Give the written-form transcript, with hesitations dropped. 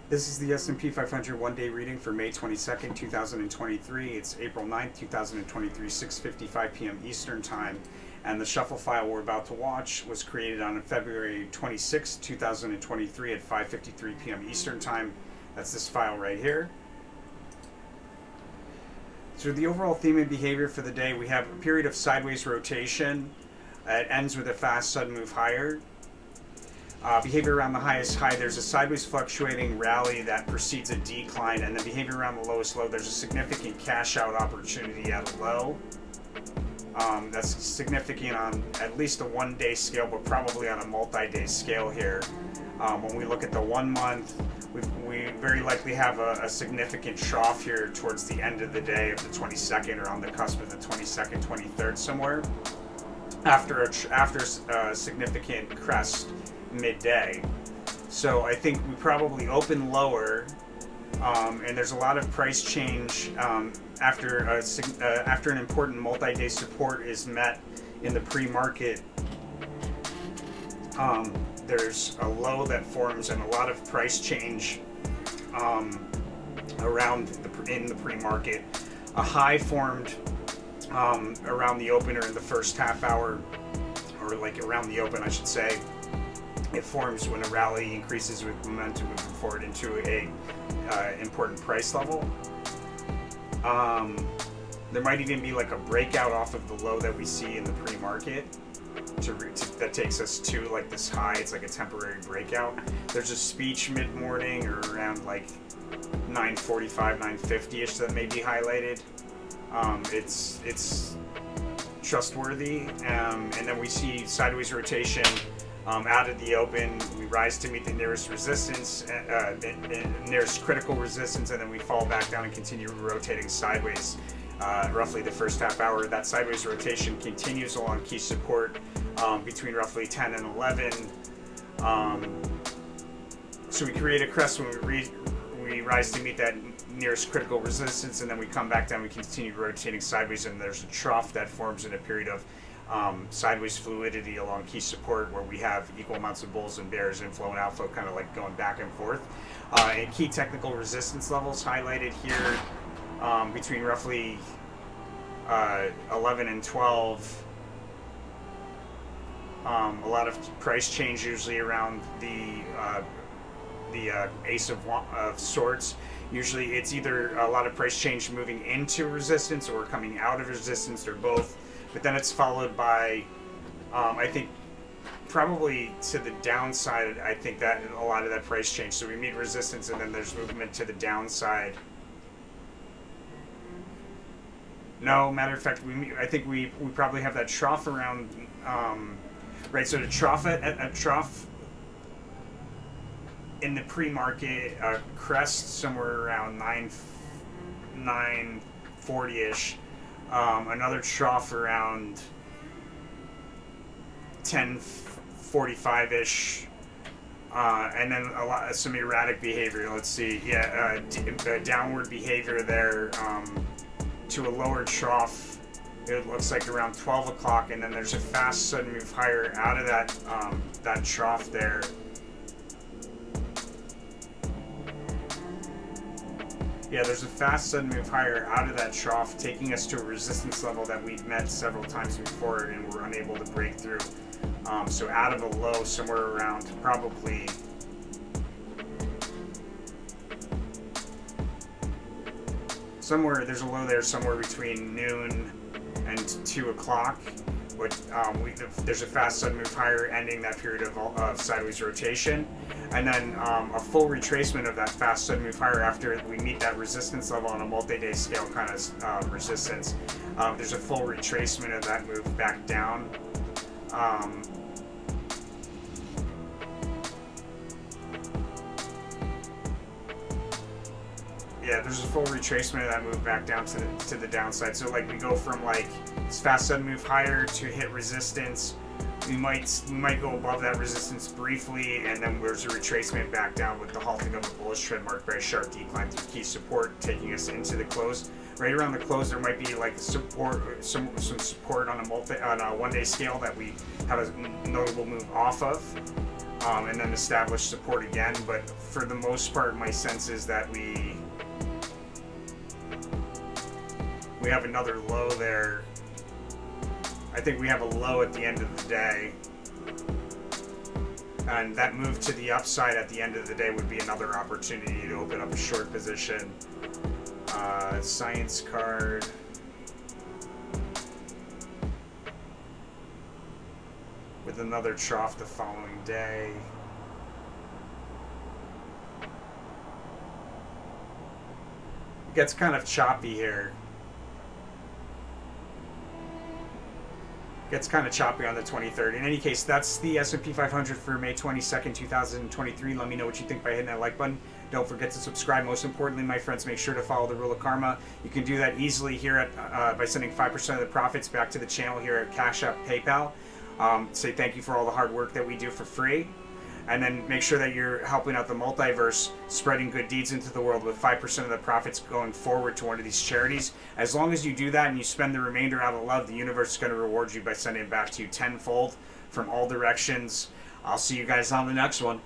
This is the S&P 500 one-day reading for May 22nd, 2023. It's April 9th, 2023, 6:55 p.m. Eastern Time. And the shuffle file we're about to watch was created on February 26th, 2023 at 5:53 p.m. Eastern Time. That's this file right here. So the overall theme and behavior for the day, we have a period of sideways rotation. It ends with a fast sudden move higher. Behavior around the highest high, there's a sideways fluctuating rally that precedes a decline, and the behavior around the lowest low, there's a significant cash out opportunity at a low. That's significant on at least a one-day scale, but probably on a multi-day scale here. When we look at the 1 month, we very likely have a significant trough here towards the end of the day of the 22nd, or on the cusp of the 22nd, 23rd somewhere, after a significant crest midday. So I think we probably open lower, and there's a lot of price change after an important multi-day support is met in the pre-market. There's a low that forms and a lot of price change in the pre-market. A high formed around the open, or in the first half hour, or like around the open, I should say. It forms when a rally increases with momentum moving forward into a important price level. There might even be like a breakout off of the low that we see in the pre-market that takes us to like this high. It's like a temporary breakout. There's a speech mid-morning or around like 9:45, 9:50ish that may be highlighted. It's trustworthy, and then we see sideways rotation. Out of the open, we rise to meet the nearest resistance, nearest critical resistance, and then we fall back down and continue rotating sideways. Roughly the first half hour, that sideways rotation continues along key support between roughly 10 and 11. So we create a crest when we rise to meet that nearest critical resistance, and then we come back down, we continue rotating sideways, and there's a trough that forms in a period of sideways fluidity along key support, where we have equal amounts of bulls and bears, inflow and outflow, kind of like going back and forth. And key technical resistance levels highlighted here between roughly 11 and 12. A lot of price change usually around the Ace of Swords. Usually it's either a lot of price change moving into resistance or coming out of resistance, or both. But then it's followed by, I think, probably to the downside. I think that a lot of that price change. So we meet resistance, and then there's movement to the downside. No, matter of fact, I think we probably have that trough around, right? So the trough at a trough in the pre-market, crest somewhere around 9:40ish. Another trough around 10:45ish, and then some erratic behavior. Let's see, downward behavior there to a lower trough. It looks like around 12 o'clock, and then there's a fast sudden move higher out of that trough there. Yeah, there's a fast sudden move higher out of that trough, taking us to a resistance level that we've met several times before and we're unable to break through. So out of a low somewhere around probably there's a low there somewhere between noon and 2 o'clock. There's a fast sudden move higher ending that period of sideways rotation, and then a full retracement of that fast sudden move higher after we meet that resistance level on a multi-day scale kind of resistance. There's a full retracement of that move back down. Yeah, there's a full retracement of that move back down to the downside. So like we go from like this fast sudden move higher to hit resistance. We might go above that resistance briefly, and then there's a retracement back down with the halting of a bullish trend marked by a sharp decline through key support, taking us into the close. Right around the close, there might be like some support on a one-day scale that we have a notable move off of. and then establish support again. But for the most part, my sense is that we have another low there. I think we have a low at the end of the day. And that move to the upside at the end of the day would be another opportunity to open up a short position. Science card. With another trough the following day. It gets kind of choppy here. Gets kind of choppy on the 23rd. In any case, that's the S&P 500 for May 22nd, 2023. Let me know what you think by hitting that like button. Don't forget to subscribe. Most importantly, my friends, make sure to follow the rule of karma. You can do that easily here at by sending 5% of the profits back to the channel here at Cash App, PayPal. Say thank you for all the hard work that we do for free. And then make sure that you're helping out the multiverse, spreading good deeds into the world with 5% of the profits going forward to one of these charities. As long as you do that and you spend the remainder out of love, the universe is going to reward you by sending it back to you tenfold from all directions. I'll see you guys on the next one.